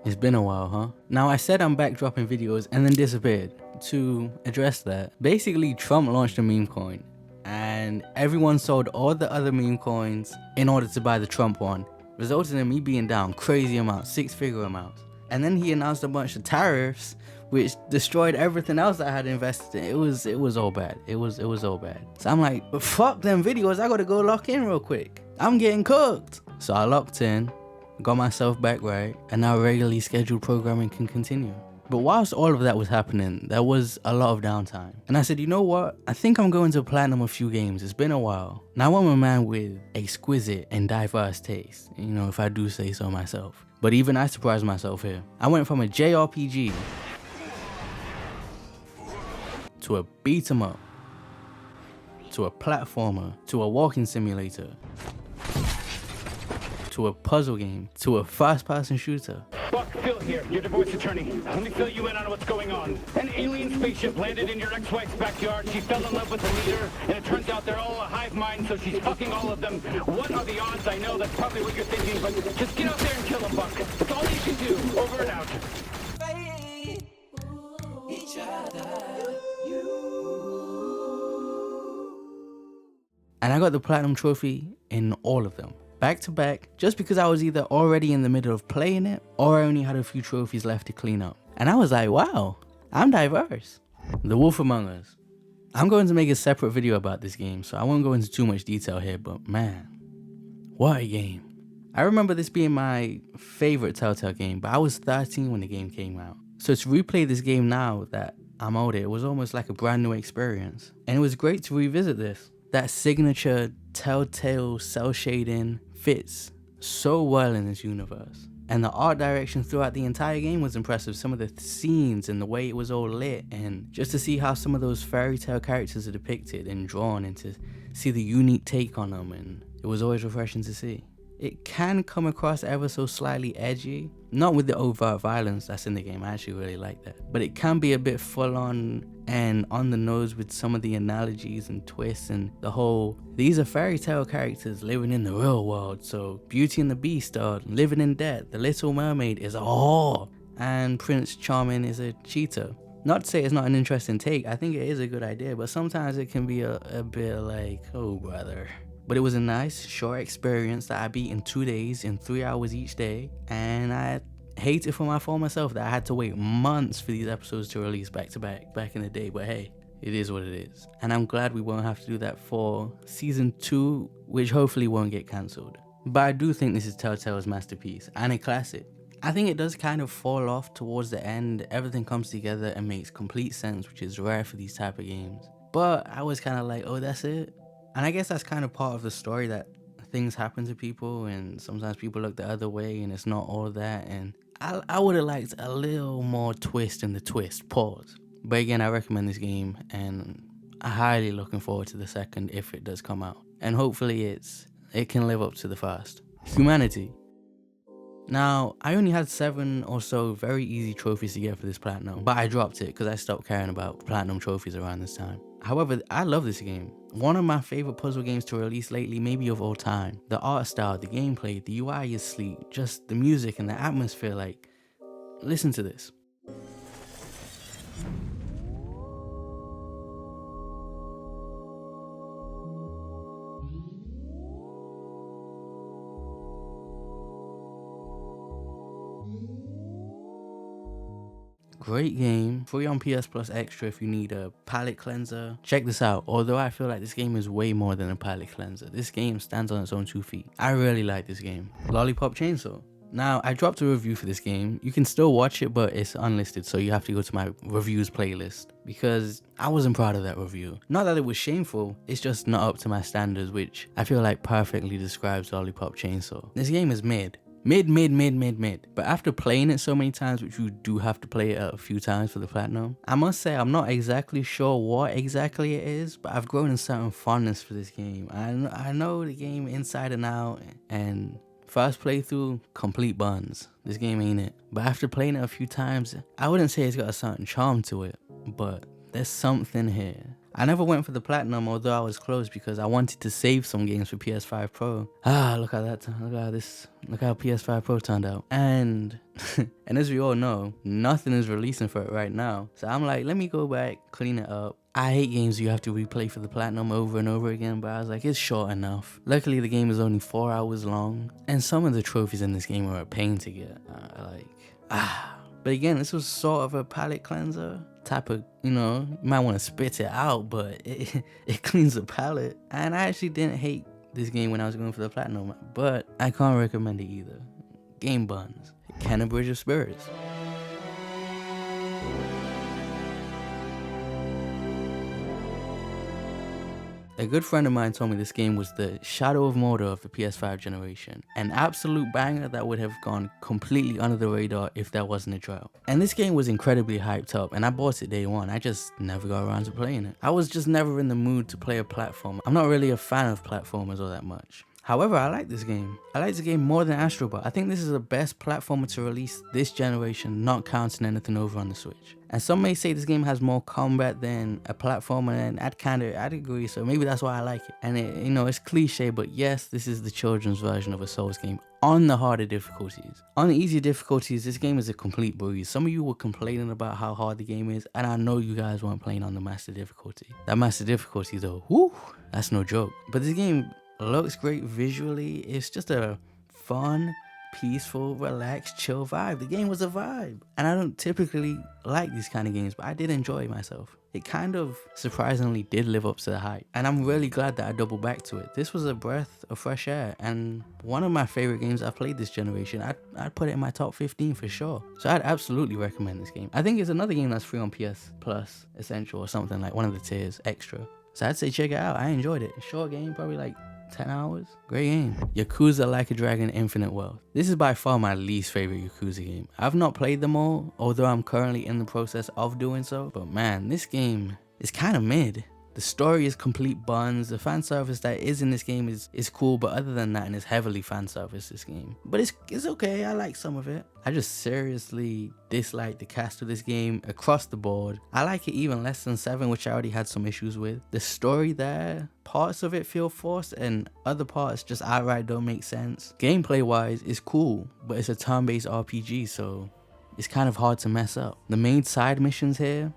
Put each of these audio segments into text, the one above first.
It's been a while, huh? Now I said I'm back dropping videos and then disappeared. To address that, basically Trump launched a meme coin and everyone sold all the other meme coins in order to buy the Trump one, resulting in me being down crazy amounts, 6-figure amounts. And then he announced a bunch of tariffs which destroyed everything else I had invested in. It was all bad. It was all bad. So I'm like, fuck them videos, I gotta go lock in real quick. I'm getting cooked. So I locked in, got myself back right, and now regularly scheduled programming can continue. But whilst all of that was happening, there was a lot of downtime. And I said, you know what? I think I'm going to platinum a few games. It's been a while. Now I'm a man with exquisite and diverse taste, you know, if I do say so myself. But even I surprised myself here. I went from a JRPG to a beat 'em up, to a platformer, to a walking simulator, to a puzzle game, to a first-person shooter. Buck, Phil here, your divorce attorney. Let me fill you in on what's going on. An alien spaceship landed in your ex-wife's backyard. She fell in love with the leader, and it turns out they're all a hive mind, so she's fucking all of them. What are the odds? I know that's probably what you're thinking, but just get out there and kill them, Buck. That's all you can do. Over and out. Each other. And I got the platinum trophy in all of them, back to back, just because I was either already in the middle of playing it or I only had a few trophies left to clean up. And I was like, wow, I'm diverse. The Wolf Among Us. I'm going to make a separate video about this game, so I won't go into too much detail here, but man, what a game. I remember this being my favorite Telltale game, but I was 13 when the game came out. So to replay this game now that I'm older, it was almost like a brand new experience. And it was great to revisit this. That signature Telltale cell shading fits so well in this universe. And the art direction throughout the entire game was impressive. Some of the scenes and the way it was all lit, and just to see how some of those fairy tale characters are depicted and drawn, and to see the unique take on them, and it was always refreshing to see. It can come across ever so slightly edgy, not with the overt violence that's in the game, I actually really like that, but it can be a bit full on and on the nose with some of the analogies and twists and the whole, these are fairy tale characters living in the real world, so Beauty and the Beast are living in debt, the Little Mermaid is a whore, and Prince Charming is a cheater. Not to say it's not an interesting take, I think it is a good idea, but sometimes it can be a bit like, oh brother. But it was a nice, short experience that I beat in 2 days, in 3 hours each day. And I hate it for my former self that I had to wait months for these episodes to release back to back in the day. But hey, it is what it is. And I'm glad we won't have to do that for season 2, which hopefully won't get cancelled. But I do think this is Telltale's masterpiece and a classic. I think it does kind of fall off towards the end. Everything comes together and makes complete sense, which is rare for these type of games. But I was kind of like, oh, that's it? And I guess that's kind of part of the story, that things happen to people and sometimes people look the other way and it's not all that. And I would have liked a little more twist in the twist, pause. But again, I recommend this game and I'm highly looking forward to the second if it does come out. And hopefully it can live up to the first. Humanity. Now, I only had 7 or so very easy trophies to get for this platinum, but I dropped it because I stopped caring about platinum trophies around this time. However, I love this game. One of my favorite puzzle games to release lately, maybe of all time. The art style, the gameplay, the UI is sleek, just the music and the atmosphere, like, listen to this. Great game, free on PS Plus Extra if you need a palate cleanser. Check this out, although I feel like this game is way more than a palate cleanser. This game stands on its own 2 feet. I really like this game. Lollipop Chainsaw. Now, I dropped a review for this game. You can still watch it, but it's unlisted, so you have to go to my reviews playlist, because I wasn't proud of that review. Not that it was shameful, it's just not up to my standards, which I feel like perfectly describes Lollipop Chainsaw. This game is mid. Mid. But after playing it so many times, which you do have to play it a few times for the platinum, I must say I'm not exactly sure what exactly it is, but I've grown a certain fondness for this game. I know the game inside and out, and first playthrough, complete buns. This game ain't it. But after playing it a few times, I wouldn't say it's got a certain charm to it, but there's something here. I never went for the platinum, although I was close because I wanted to save some games for PS5 Pro. Look how PS5 Pro turned out. And and as we all know, nothing is releasing for it right now. So I'm like, let me go back, clean it up. I hate games you have to replay for the platinum over and over again, but I was like, it's short enough. Luckily, the game is only 4 hours long, and some of the trophies in this game are a pain to get. But again, this was sort of a palate cleanser type of, you might want to spit it out, but it cleans the palate. And I actually didn't hate this game when I was going for the platinum, but I can't recommend it either. Game buns. Can a Bridge of Spirits. A good friend of mine told me this game was the Shadow of Mordor of the PS5 generation. An absolute banger that would have gone completely under the radar if there wasn't a trial. And this game was incredibly hyped up, and I bought it day one. I just never got around to playing it. I was just never in the mood to play a platform. I'm not really a fan of platformers all that much. However, I like this game. I like this game more than Astro Bot. I think this is the best platformer to release this generation, not counting anything over on the Switch. And some may say this game has more combat than a platformer, and I'd agree, so maybe that's why I like it. And it's cliche, but yes, this is the children's version of a Souls game on the harder difficulties. On the easier difficulties, this game is a complete breeze. Some of you were complaining about how hard the game is, and I know you guys weren't playing on the master difficulty. That master difficulty though, whoo, that's no joke. But this game looks great visually. It's just a fun, peaceful, relaxed, chill vibe. The game was a vibe. And I don't typically like these kind of games, but I did enjoy myself. It kind of surprisingly did live up to the hype. And I'm really glad that I doubled back to it. This was a breath of fresh air and one of my favorite games I've played this generation. I'd put it in my top 15 for sure. So I'd absolutely recommend this game. I think it's another game that's free on PS Plus Essential or something, like one of the tiers extra. So I'd say check it out. I enjoyed it. Short game, probably like 10 hours. Great game. Yakuza Like a Dragon Infinite Wealth. This is by far my least favorite Yakuza game. I've not played them all, although I'm currently in the process of doing so. But man, this game is kind of mid. The story is complete buns. The fan service that is in this game is cool, but other than that, and it's heavily fan service, this game. But it's okay. I like some of it. I just seriously dislike the cast of this game across the board. I like it even less than 7, which I already had some issues with. The story there, parts of it feel forced and other parts just outright don't make sense. Gameplay wise, it's cool, but it's a turn-based RPG, so it's kind of hard to mess up. The main side missions here,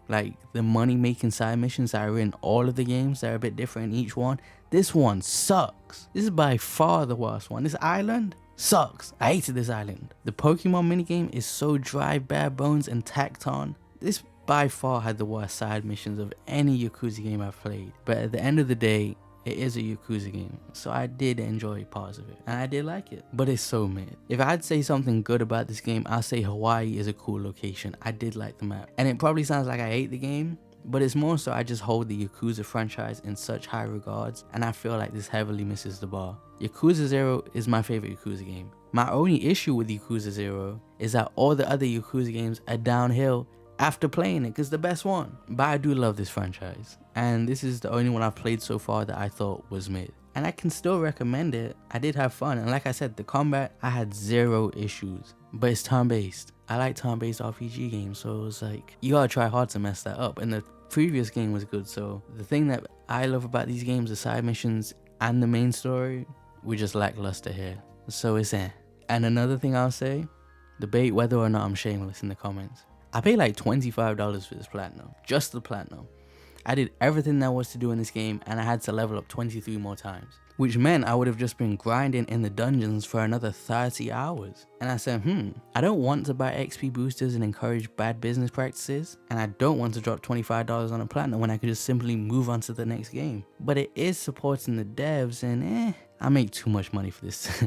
like the money-making side missions that are in all of the games that are a bit different in each one, this one sucks. This is by far the worst one. This island sucks. I hated this island. The Pokemon minigame is so dry, bare bones, and tacked on. This by far had the worst side missions of any Yakuza game I've played. But at the end of the day, it is a Yakuza game, so I did enjoy parts of it, and I did like it, but it's so mid. If I'd say something good about this game, I'll say Hawaii is a cool location. I did like the map, and it probably sounds like I hate the game, but it's more so I just hold the Yakuza franchise in such high regards, and I feel like this heavily misses the bar. Yakuza 0 is my favorite Yakuza game. My only issue with Yakuza 0 is that all the other Yakuza games are downhill after playing it, because the best one. But I do love this franchise, and this is the only one I've played so far that I thought was mid, and I can still recommend it. I did have fun, and like I said, the combat, I had 0 issues, but it's turn-based. I like turn-based RPG games, so it was like, you gotta try hard to mess that up, and the previous game was good. So the thing that I love about these games, the side missions and the main story, were just lackluster here, so it's eh. And another thing I'll say, debate whether or not I'm shameless in the comments. I paid like $25 for this platinum, just the platinum. I did everything there was to do in this game, and I had to level up 23 more times, which meant I would have just been grinding in the dungeons for another 30 hours. And I said, I don't want to buy XP boosters and encourage bad business practices, and I don't want to drop $25 on a platinum when I could just simply move on to the next game. But it is supporting the devs, and I make too much money for this.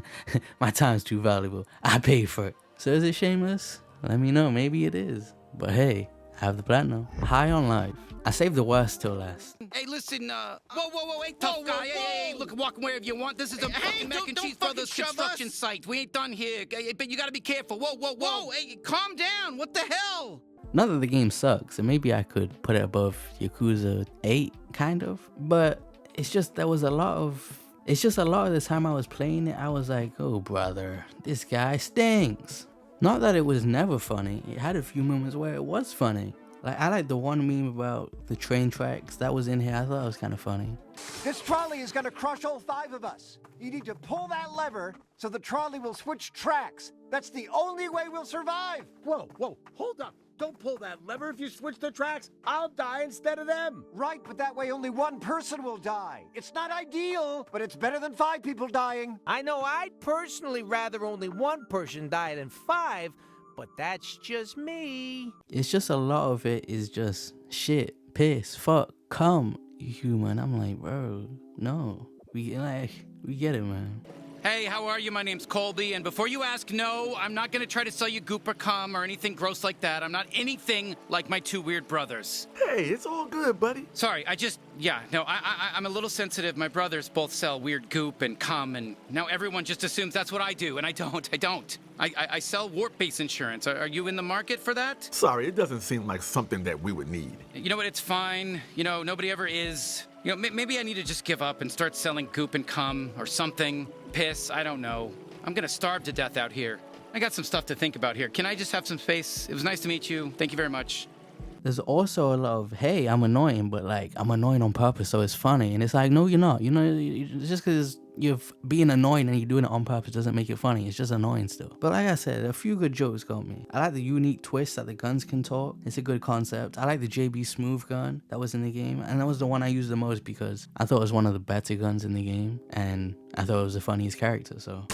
My time's too valuable. I paid for it. So is it shameless? Let me know, maybe it is. But hey, I have the platinum. High on life. I saved the worst till last. Hey, listen, whoa, hey, tough guy, hey, look, walk wherever you want. This is a fucking Mac and Cheese Brothers construction site. We ain't done here, but you gotta be careful. Whoa, hey, calm down. What the hell? Not that the game sucks, and maybe I could put it above Yakuza 8, kind of, but it's just a lot of the time I was playing it, I was like, oh brother, this guy stinks. Not that it was never funny, it had a few moments where it was funny. Like, I like the one meme about the train tracks that was in here. I thought it was kind of funny. This trolley is gonna crush all 5 of us. You need to pull that lever so the trolley will switch tracks. That's the only way we'll survive. Whoa, hold up. Don't pull that lever. If you switch the tracks, I'll die instead of them. Right, but that way only 1 person will die. It's not ideal, but it's better than 5 people dying. I know I'd personally rather only 1 person die than 5, but that's just me. It's just a lot of it is just shit, piss, fuck, come, human. I'm like, bro, no. We get it, man. Hey, how are you? My name's Colby, and before you ask, no, I'm not gonna try to sell you goop or cum or anything gross like that. I'm not anything like my 2 weird brothers. Hey, it's all good, buddy. Sorry, I'm a little sensitive. My brothers both sell weird goop and cum, and now everyone just assumes that's what I do, and I don't. I sell warp-based insurance. Are you in the market for that? Sorry, it doesn't seem like something that we would need. You know what, it's fine. You know, nobody ever is. You know, maybe I need to just give up and start selling goop and cum or something. Piss, I don't know. I'm gonna starve to death out here. I got some stuff to think about here. Can I just have some space? It was nice to meet you. Thank you very much. There's also a lot of, hey, I'm annoying, but like, I'm annoying on purpose, so it's funny. And it's like, no, you're not. You know, just because you're being annoying and you're doing it on purpose doesn't make it funny. It's just annoying still. But like I said, a few good jokes got me. I like the unique twist that the guns can talk. It's a good concept. I like the JB Smooth gun that was in the game. And that was the one I used the most because I thought it was one of the better guns in the game. And I thought it was the funniest character, so.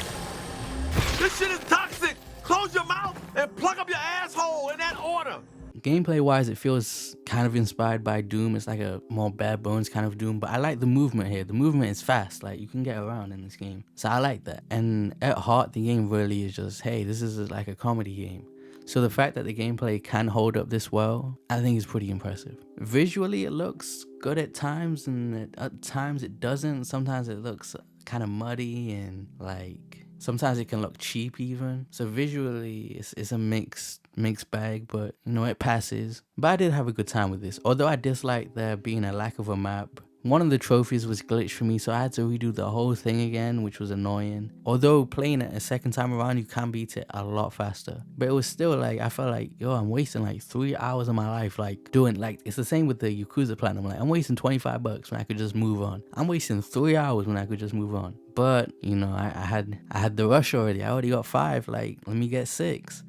This shit is toxic. Close your mouth and plug up your asshole in that order. Gameplay wise, it feels kind of inspired by Doom. It's like a more bare bones kind of Doom, but I like the movement here. The movement is fast, like you can get around in this game. So I like that. And at heart, the game really is just, hey, this is like a comedy game. So the fact that the gameplay can hold up this well, I think is pretty impressive. Visually, it looks good at times, and at times it doesn't. Sometimes it looks kind of muddy and like, sometimes it can look cheap even. So visually, it's a mixed bag, but you know, it passes. But I did have a good time with this. Although I dislike there being a lack of a map. One of the trophies was glitched for me, so I had to redo the whole thing again, which was annoying. Although playing it a second time around, you can beat it a lot faster. But it was still like, I felt like, yo, I'm wasting like 3 hours of my life, like doing, like, it's the same with the Yakuza Platinum. Like, I'm wasting $25 when I could just move on. I'm wasting 3 hours when I could just move on. But, you know, I had the rush already. I already got 5, like, let me get 6.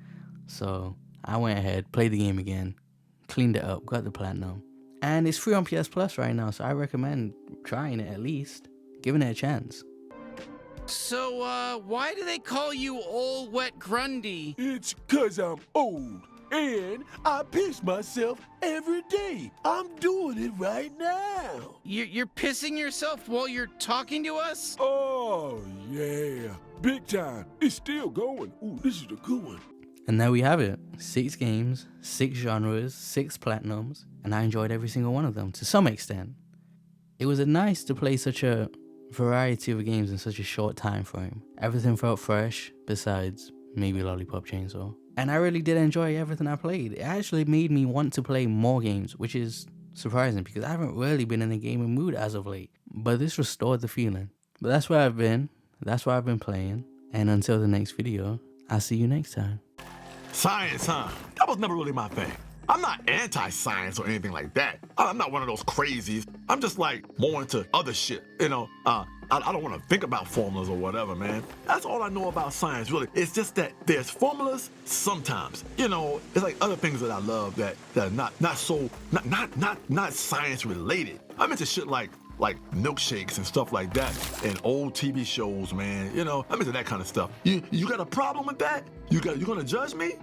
So I went ahead, played the game again, cleaned it up, got the Platinum. And it's free on PS Plus right now, so I recommend trying it at least, giving it a chance. So, why do they call you Old Wet Grundy? It's 'cause I'm old and I piss myself every day. I'm doing it right now. You're pissing yourself while you're talking to us? Oh, yeah. Big time. It's still going. Ooh, this is a good one. And there we have it. 6 games, 6 genres, 6 platinums, and I enjoyed every single one of them to some extent. It was nice to play such a variety of games in such a short time frame. Everything felt fresh, besides maybe Lollipop Chainsaw. And I really did enjoy everything I played. It actually made me want to play more games, which is surprising because I haven't really been in a gaming mood as of late. But this restored the feeling. But that's where I've been. That's where I've been playing. And until the next video, I'll see you next time. Science, huh? That was never really my thing. I'm not anti-science or anything like that. I'm not one of those crazies. I'm just like more into other shit. You know, I don't want to think about formulas or whatever, man. That's all I know about science, really. It's just that there's formulas sometimes. You know, it's like other things that I love that are not science related. I'm into shit like milkshakes and stuff like that, and old TV shows, man. You know, I'm into that kind of stuff. You got a problem with that? You gonna judge me?